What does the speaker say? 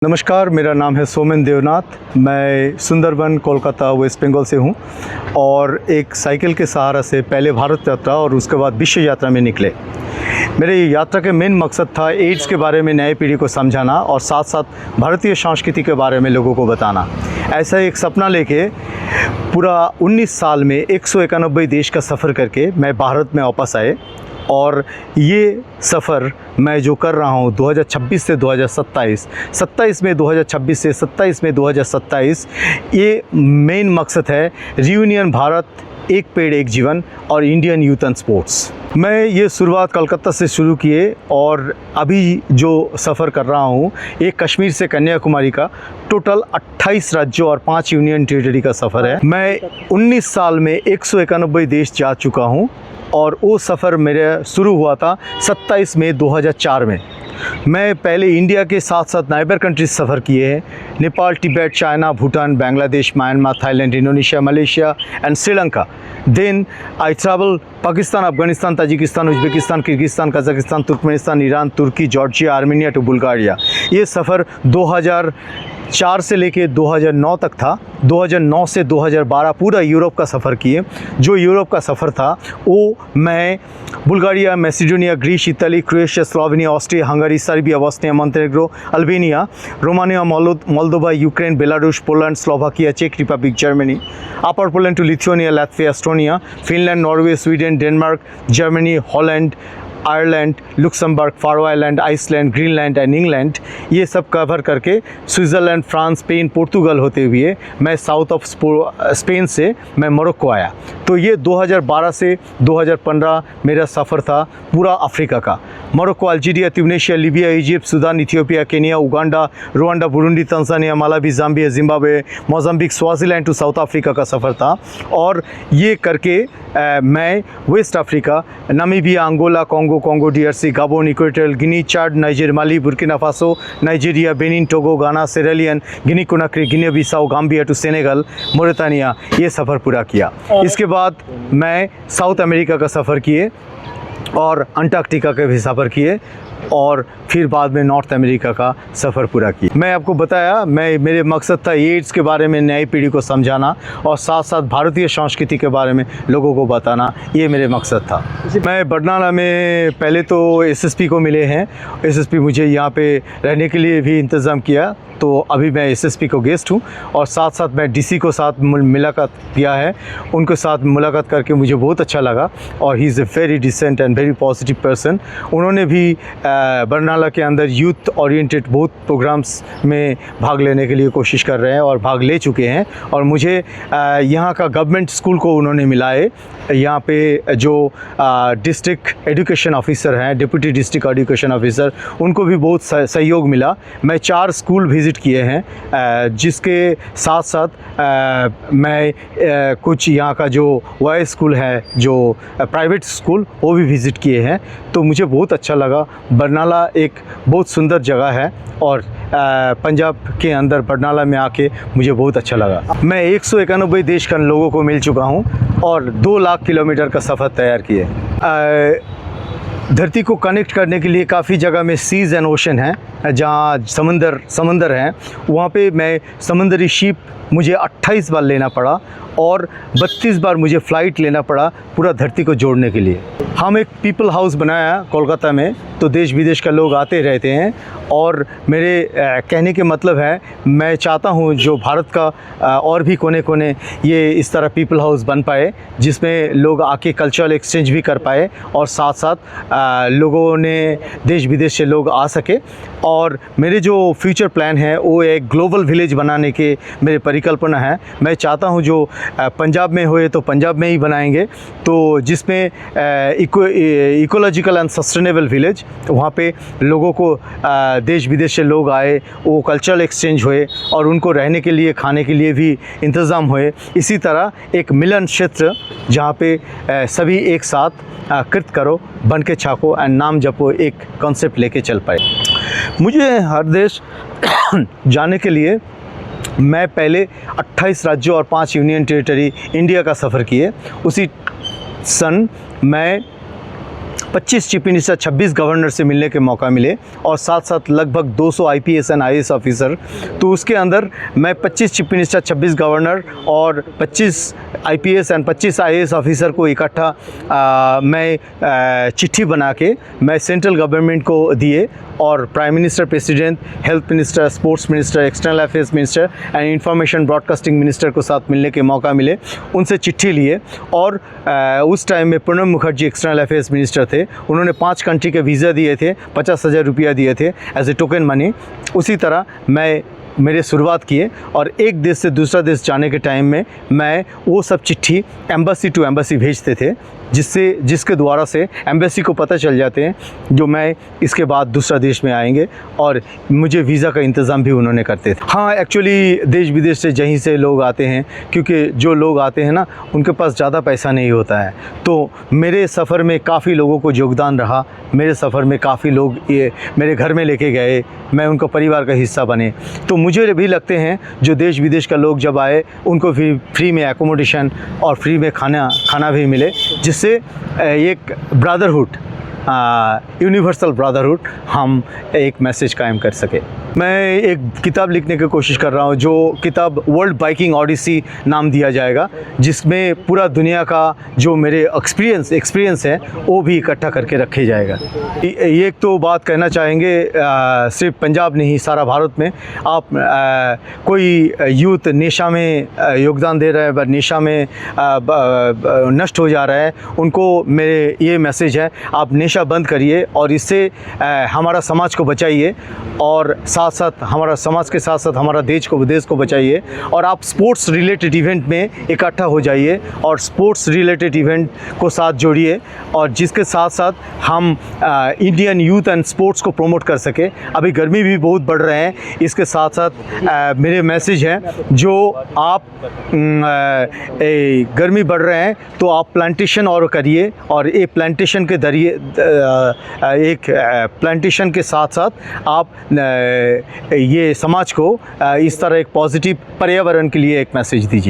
नमस्कार, मेरा नाम है सोमेन देवनाथ। मैं सुंदरबन कोलकाता वेस्ट बंगाल से हूँ और एक साइकिल के सहारा से पहले भारत यात्रा और उसके बाद विश्व यात्रा में निकले। मेरे यात्रा के मेन मकसद था एड्स के बारे में नई पीढ़ी को समझाना और साथ साथ भारतीय संस्कृति के बारे में लोगों को बताना। ऐसा एक सपना लेके पूरा 19 साल में 191 देश का सफ़र करके मैं भारत में वापस आए और ये सफ़र मैं जो कर रहा हूँ 2026 से 2027, 27 में 2026 से 27 में 2027, ये मेन मकसद है रियूनियन भारत, एक पेड़ एक जीवन और इंडियन यूथ एंड स्पोर्ट्स। मैं ये शुरुआत कलकत्ता से शुरू किए और अभी जो सफ़र कर रहा हूँ ये कश्मीर से कन्याकुमारी का टोटल 28 राज्यों और 5 यूनियन टेरिटरी का सफ़र है। मैं 19 साल में 191 देश जा चुका हूँ और वो सफ़र मेरा शुरू हुआ था 27 मई 2004 में। मैं पहले इंडिया के साथ साथ नाइबर कंट्रीज सफ़र किए हैं, Nepal, Tibet, China, Bhutan, Bangladesh, Myanmar, Thailand, Indonesia, Malaysia and Sri Lanka. Then I travel Pakistan, Afghanistan, Tajikistan, Uzbekistan, Kyrgyzstan, Kazakhstan, Turkmenistan, Iran, Turkey, Georgia, Armenia to Bulgaria. ये सफ़र 2004 से लेके 2009 तक था। 2009 से 2012 पूरा यूरोप का सफ़र किए। जो यूरोप का सफ़र था वो मैं Bulgaria, Macedonia, Greece, Italy, Croatia, Slovenia, Austria, Hungary, Serbia, Bosnia, Montenegro, Albania, Romania, Moldova, Ukraine, Belarus, Poland, Slovakia, चेक Republic, Germany, upper Poland to Lithuania, Latvia, Estonia, Finland, Norway, Sweden, Denmark, Germany, Holland, Ireland, Luxembourg, Faroe island, Iceland, Greenland and England, ये सब cover करके Switzerland, France, Spain, पुर्तगाल होते हुए मैं south of Spain से मैं Morocco आया। तो ये 2012 से 2015 मेरा सफ़र था पूरा अफ्रीका का। Morocco, Algeria, Tunisia, Libya, Egypt, Sudan, Ethiopia, Kenya, Uganda, Rwanda, Burundi, Tanzania, Malawi, Zambia, Zimbabwe, Mozambique, Swaziland to South Africa का सफ़र था। और ये करके मैं west Africa, Namibia, Angola, Congo DRC, Gabon, Equatorial Guinea, Chad, Niger, Mali, Burkina Faso, Nigeria, Benin, Togo, Ghana, Sierra Leone, Guinea Conakry, Guinea Bissau, Gambia to Senegal, Mauritania, ये सफ़र पूरा किया। इसके बाद मैं साउथ अमेरिका का सफ़र किए और अंटार्कटिका का भी सफ़र किए और फिर बाद में नॉर्थ अमेरिका का सफ़र पूरा किया। मैं आपको बताया मेरे मकसद था एड्स के बारे में नई पीढ़ी को समझाना और साथ साथ भारतीय संस्कृति के बारे में लोगों को बताना, ये मेरे मकसद था। मैं बरनाला में पहले तो एसएसपी को मिले हैं। एसएसपी मुझे यहाँ पे रहने के लिए भी इंतज़ाम किया, तो अभी मैं एसएसपी को गेस्ट हूँ और साथ साथ मैं डीसी को साथ मुलाकात किया है। उनके साथ मुलाकात करके मुझे बहुत अच्छा लगा और he is a very decent and very positive person. उन्होंने भी बरनाला के अंदर यूथ ओरिएंटेड बहुत प्रोग्राम्स में भाग लेने के लिए कोशिश कर रहे हैं और भाग ले चुके हैं। और मुझे यहाँ का गवर्नमेंट स्कूल को उन्होंने मिलाए। यहाँ पे जो डिस्ट्रिक्ट एजुकेशन ऑफिसर हैं, डिप्टी डिस्ट्रिक्ट एजुकेशन ऑफिसर, उनको भी बहुत सहयोग मिला। मैं 4 स्कूल विज़िट किए हैं, जिसके साथ साथ मैं कुछ यहाँ का जो बॉयज़ स्कूल है, जो प्राइवेट स्कूल, वो भी विज़िट किए हैं। तो मुझे बहुत अच्छा लगा। बरनाला एक बहुत सुंदर जगह है और पंजाब के अंदर बरनाला में आके मुझे बहुत अच्छा लगा। मैं 191 देश के लोगों को मिल चुका हूँ और 2 लाख किलोमीटर का सफ़र तैयार किए। धरती को कनेक्ट करने के लिए काफ़ी जगह में सीज़ एंड ओशन है, जहाँ समंदर हैं। वहाँ पे मैं समुंदरी शिप मुझे 28 बार लेना पड़ा और 32 बार मुझे फ़्लाइट लेना पड़ा पूरा धरती को जोड़ने के लिए। हम एक पीपल हाउस बनाया कोलकाता में, तो देश विदेश का लोग आते रहते हैं। और मेरे कहने के मतलब है, मैं चाहता हूँ जो भारत का और भी कोने कोने ये इस तरह पीपल हाउस बन पाए, जिसमें लोग आके कल्चरल एक्सचेंज भी कर पाए और साथ साथ लोगों ने देश विदेश से लोग आ सके। और मेरे जो फ्यूचर प्लान है वो एक ग्लोबल विलेज बनाने के मेरे परिकल्पना है। मैं चाहता हूँ जो पंजाब में होए तो पंजाब में ही बनाएंगे, तो जिसमें इकोलॉजिकल एंड सस्टेनेबल विलेज, वहाँ पे लोगों को देश विदेश से लोग आए, वो कल्चरल एक्सचेंज हुए और उनको रहने के लिए, खाने के लिए भी इंतज़ाम हुए। इसी तरह एक मिलन क्षेत्र जहाँ पे सभी एक साथ कृत करो, बन के छाको एंड नाम जपो, एक कॉन्सेप्ट लेके चल पाए। मुझे हर देश जाने के लिए मैं पहले 28 राज्यों और 5 यूनियन टेरिटरी इंडिया का सफ़र किए। उसी सन मैं 25 चीफ मिनिस्टर, 26 गवर्नर से मिलने के मौका मिले और साथ साथ लगभग 200 आईपीएस एंड आईएएस ऑफिसर। तो उसके अंदर मैं 25 चीफ मिनिस्टर, 26 गवर्नर और 25 आईपीएस एंड 25 आईएएस ऑफिसर को इकट्ठा मैं चिट्ठी बना के मैं सेंट्रल गवर्नमेंट को दिए और prime minister, president, health minister, sports minister, external affairs minister and information broadcasting minister को साथ मिलने के मौका मिले, उनसे चिट्ठी लिए। और उस टाइम में Pranab Mukherjee external affairs minister थे। उन्होंने 5 कंट्री के वीज़ा दिए थे, 50,000 रुपया दिए थे एज ए टोकन मनी। उसी तरह मेरे शुरुआत किए और एक देश से दूसरा देश जाने के टाइम में मैं वो सब चिट्ठी एम्बेसी टू एम्बेसी भेजते थे, जिसके द्वारा से एम्बेसी को पता चल जाते हैं जो मैं इसके बाद दूसरा देश में आएंगे और मुझे वीज़ा का इंतज़ाम भी उन्होंने करते थे। हाँ, एक्चुअली देश विदेश से जहीं से लोग आते हैं, क्योंकि जो लोग आते हैं ना उनके पास ज़्यादा पैसा नहीं होता है। तो मेरे सफ़र में काफ़ी लोगों को योगदान रहा। मेरे सफ़र में काफ़ी लोग ये मेरे घर में लेके गए, मैं उनका परिवार का हिस्सा बने। तो मुझे भी लगते हैं जो देश विदेश का लोग जब आए उनको भी फ्री में एकोमोडेशन और फ्री में खाना भी मिले, जिससे एक ब्रदरहुड, यूनिवर्सल ब्रदरहुड हम एक मैसेज कायम कर सके। मैं एक किताब लिखने की कोशिश कर रहा हूँ, जो किताब वर्ल्ड बाइकिंग ऑडिसी नाम दिया जाएगा, जिसमें पूरा दुनिया का जो मेरे एक्सपीरियंस है वो भी इकट्ठा करके रखे जाएगा। एक तो बात कहना चाहेंगे, सिर्फ पंजाब नहीं, सारा भारत में आप कोई यूथ नशा में योगदान दे रहा है, नशा में नष्ट हो जा रहा है, उनको मेरे ये मैसेज है, आप नशा बंद करिए और इससे हमारा समाज को बचाइए और साथ साथ हमारा समाज के साथ साथ हमारा देश को बचाइए। और आप स्पोर्ट्स रिलेटेड इवेंट में इकट्ठा हो जाइए और स्पोर्ट्स रिलेटेड इवेंट को साथ जोड़िए, और जिसके साथ साथ हम इंडियन यूथ एंड स्पोर्ट्स को प्रमोट कर सके। अभी गर्मी भी बहुत बढ़ रहे हैं, इसके साथ साथ मेरे मैसेज हैं, जो आप गर्मी बढ़ रहे हैं तो आप प्लांटेशन और करिए, और ये प्लांटेशन के जरिए एक प्लांटेशन के साथ साथ आप ये समाज को इस तरह एक पॉजिटिव पर्यावरण के लिए एक मैसेज दीजिए।